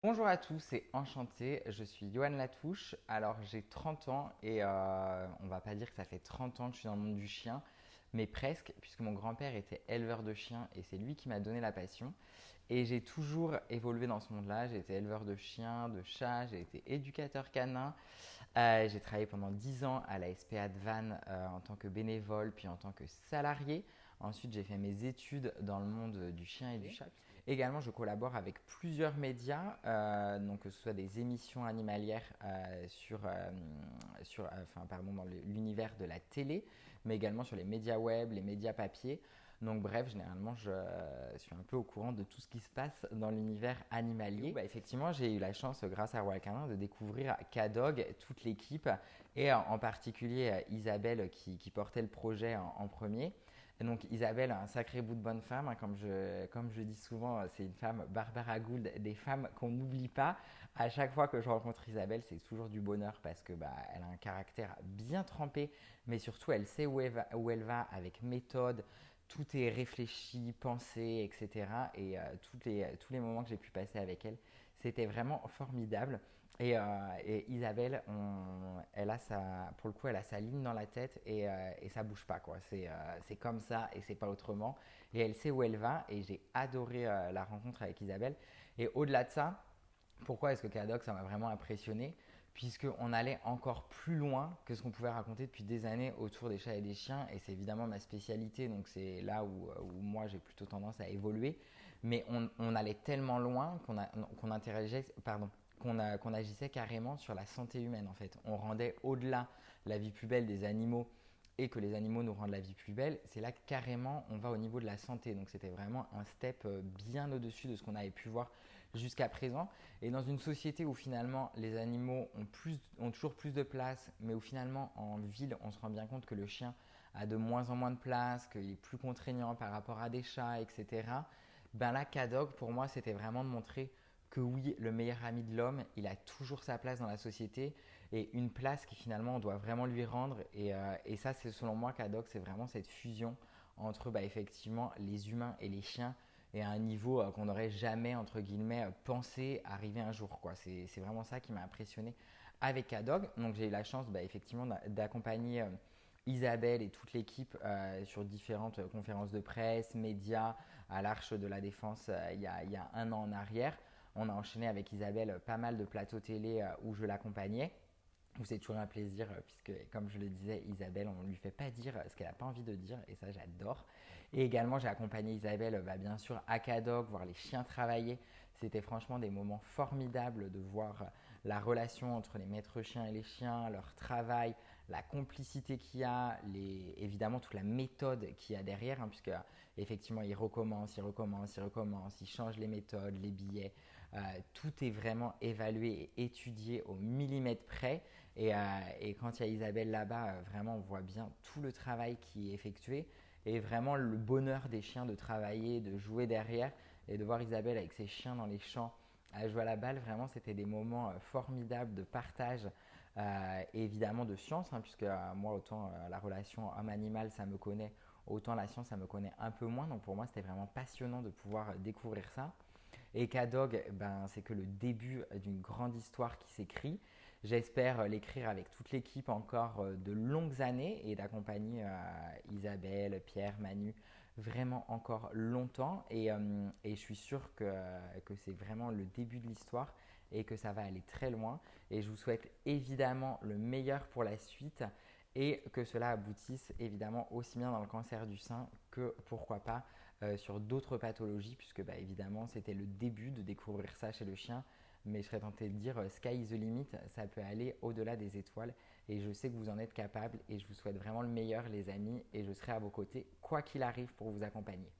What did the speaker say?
Bonjour à tous et enchanté, je suis Johan Latouche. Alors j'ai 30 ans et on va pas dire que ça fait 30 ans que je suis dans le monde du chien, mais presque, puisque mon grand-père était éleveur de chiens et c'est lui qui m'a donné la passion. Et j'ai toujours évolué dans ce monde-là. J'ai été éleveur de chiens, de chats, j'ai été éducateur canin. J'ai travaillé pendant 10 ans à la SPA de Vannes en tant que bénévole, puis en tant que salarié. Ensuite, j'ai fait mes études dans le monde du chien et du chat. Également, je collabore avec plusieurs médias, donc que ce soit des émissions animalières dans l'univers de la télé, mais également sur les médias web, les médias papier. Donc bref, généralement, je suis un peu au courant de tout ce qui se passe dans l'univers animalier. Effectivement, j'ai eu la chance, grâce à Royal Canin, de découvrir K-Dog, toute l'équipe, et en particulier Isabelle qui portait le projet en premier. Et donc Isabelle, un sacré bout de bonne femme, hein, comme je dis souvent, c'est une femme Barbara Gould, des femmes qu'on n'oublie pas. À chaque fois que je rencontre Isabelle, c'est toujours du bonheur parce que elle a un caractère bien trempé, mais surtout elle sait où elle va avec méthode. Tout est réfléchi, pensé, etc. Et tous les moments que j'ai pu passer avec elle, c'était vraiment formidable. Et Isabelle, pour le coup, elle a sa ligne dans la tête et ça bouge pas, quoi. C'est comme ça et c'est pas autrement. Et elle sait où elle va et j'ai adoré la rencontre avec Isabelle. Et au-delà de ça, pourquoi est-ce que Cadoc, ça m'a vraiment impressionné? Puisqu'on allait encore plus loin que ce qu'on pouvait raconter depuis des années autour des chats et des chiens. Et c'est évidemment ma spécialité, donc c'est là où moi j'ai plutôt tendance à évoluer. Mais on allait tellement loin qu'on interagissait, pardon, qu'on agissait carrément sur la santé humaine en fait. On rendait au-delà la vie plus belle des animaux et que les animaux nous rendent la vie plus belle, c'est là que carrément on va au niveau de la santé. Donc c'était vraiment un step bien au-dessus de ce qu'on avait pu voir jusqu'à présent. Et dans une société où finalement les animaux ont toujours plus de place, mais où finalement en ville on se rend bien compte que le chien a de moins en moins de place, qu'il est plus contraignant par rapport à des chats, etc. Ben là, Cadog, pour moi, c'était vraiment de montrer que oui, le meilleur ami de l'homme, il a toujours sa place dans la société et une place qui finalement on doit vraiment lui rendre. Et ça, c'est selon moi, Cadog, c'est vraiment cette fusion entre effectivement les humains et les chiens et à un niveau qu'on n'aurait jamais, entre guillemets, pensé arriver un jour, quoi. C'est vraiment ça qui m'a impressionné avec Cadog. Donc j'ai eu la chance effectivement d'accompagner Isabelle et toute l'équipe sur différentes conférences de presse, médias, à l'Arche de la Défense il y a un an en arrière. On a enchaîné avec Isabelle pas mal de plateaux télé où je l'accompagnais. C'est toujours un plaisir puisque, comme je le disais, Isabelle, on ne lui fait pas dire ce qu'elle n'a pas envie de dire et ça, j'adore. Et également, j'ai accompagné Isabelle, bien sûr, à Cadog, voir les chiens travailler. C'était franchement des moments formidables de voir la relation entre les maîtres chiens et les chiens, leur travail, la complicité qu'il y a, évidemment toute la méthode qu'il y a derrière, hein, puisque effectivement, ils recommencent, ils recommencent, ils recommencent, ils changent les méthodes, les billets. Tout est vraiment évalué et étudié au millimètre près. Et quand il y a Isabelle là-bas, vraiment, on voit bien tout le travail qui est effectué et vraiment le bonheur des chiens de travailler, de jouer derrière et de voir Isabelle avec ses chiens dans les champs à jouer à la balle. Vraiment, c'était des moments formidables de partage et évidemment de science, hein, puisque moi, autant la relation homme-animal, ça me connaît, autant la science, ça me connaît un peu moins. Donc pour moi, c'était vraiment passionnant de pouvoir découvrir ça. Et K-Dog, c'est que le début d'une grande histoire qui s'écrit. J'espère l'écrire avec toute l'équipe encore de longues années et d'accompagner Isabelle, Pierre, Manu vraiment encore longtemps. Et je suis sûr que c'est vraiment le début de l'histoire et que ça va aller très loin. Et je vous souhaite évidemment le meilleur pour la suite et que cela aboutisse évidemment aussi bien dans le cancer du sein que pourquoi pas sur d'autres pathologies, puisque évidemment c'était le début de découvrir ça chez le chien, mais je serais tenté de dire sky is the limit, ça peut aller au-delà des étoiles et je sais que vous en êtes capable et je vous souhaite vraiment le meilleur les amis et je serai à vos côtés quoi qu'il arrive pour vous accompagner.